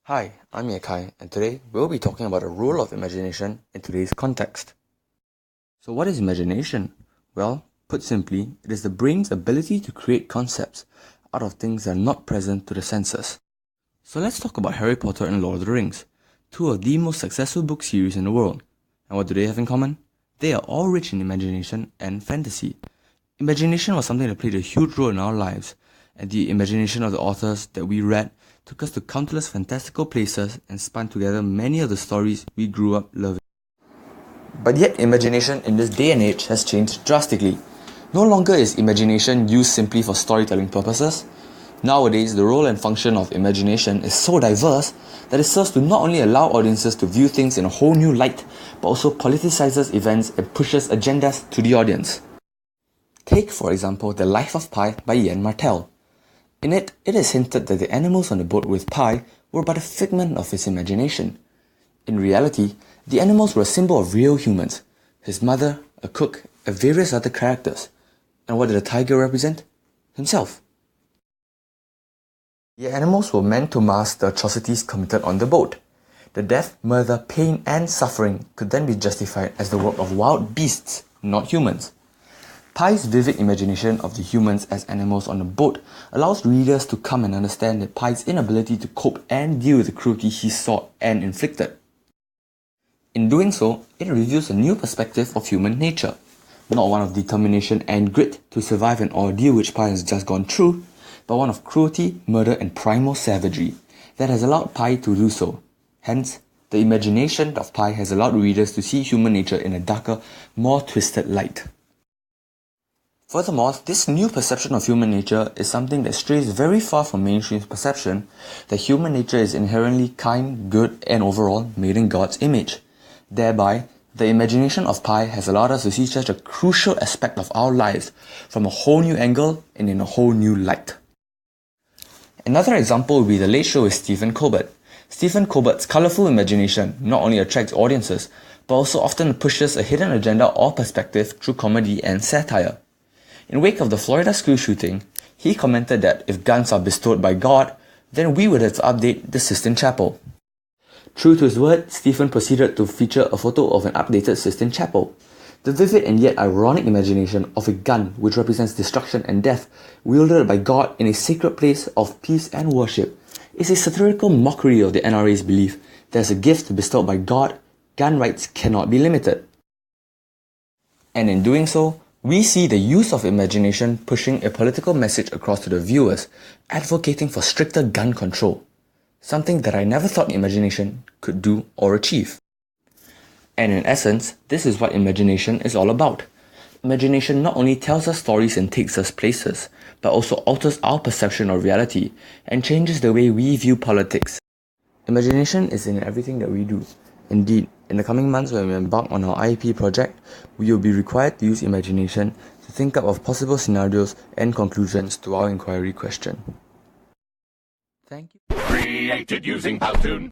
Hi, I'm Yekai, and today we'll be talking about the role of imagination in today's context. So what is imagination? Well, put simply, it is the brain's ability to create concepts out of things that are not present to the senses. So let's talk about Harry Potter and Lord of the Rings, two of the most successful book series in the world. And what do they have in common? They are all rich in imagination and fantasy. Imagination was something that played a huge role in our lives, and the imagination of the authors that we read took us to countless fantastical places and spun together many of the stories we grew up loving. But yet imagination in this day and age has changed drastically. No longer is imagination used simply for storytelling purposes. Nowadays, the role and function of imagination is so diverse that it serves to not only allow audiences to view things in a whole new light, but also politicizes events and pushes agendas to the audience. Take, for example, The Life of Pi by Ian Martel. In it is hinted that the animals on the boat with Pi were but a figment of his imagination. In reality, the animals were a symbol of real humans, his mother, a cook, and various other characters. And what did the tiger represent? Himself. The animals were meant to mask the atrocities committed on the boat. The death, murder, pain, and suffering could then be justified as the work of wild beasts, not humans. Pi's vivid imagination of the humans as animals on the boat allows readers to come and understand that Pi's inability to cope and deal with the cruelty he saw and inflicted. In doing so, it reveals a new perspective of human nature, not one of determination and grit to survive an ordeal which Pi has just gone through, but one of cruelty, murder, and primal savagery that has allowed Pi to do so. Hence, the imagination of Pi has allowed readers to see human nature in a darker, more twisted light. Furthermore, this new perception of human nature is something that strays very far from mainstream perception that human nature is inherently kind, good, and overall made in God's image. Thereby, the imagination of Pi has allowed us to see such a crucial aspect of our lives from a whole new angle and in a whole new light. Another example would be The Late Show with Stephen Colbert. Stephen Colbert's colourful imagination not only attracts audiences, but also often pushes a hidden agenda or perspective through comedy and satire. In wake of the Florida school shooting, he commented that if guns are bestowed by God, then we would have to update the Sistine Chapel. True to his word, Stephen proceeded to feature a photo of an updated Sistine Chapel. The vivid and yet ironic imagination of a gun which represents destruction and death wielded by God in a sacred place of peace and worship is a satirical mockery of the NRA's belief that as a gift bestowed by God, gun rights cannot be limited. And in doing so, we see the use of imagination pushing a political message across to the viewers, advocating for stricter gun control, something that I never thought imagination could do or achieve. And in essence, this is what imagination is all about. Imagination not only tells us stories and takes us places, but also alters our perception of reality and changes the way we view politics. Imagination is in everything that we do. Indeed, in the coming months when we embark on our IEP project, we will be required to use imagination to think up of possible scenarios and conclusions to our inquiry question. Thank you. Created using Powtoon.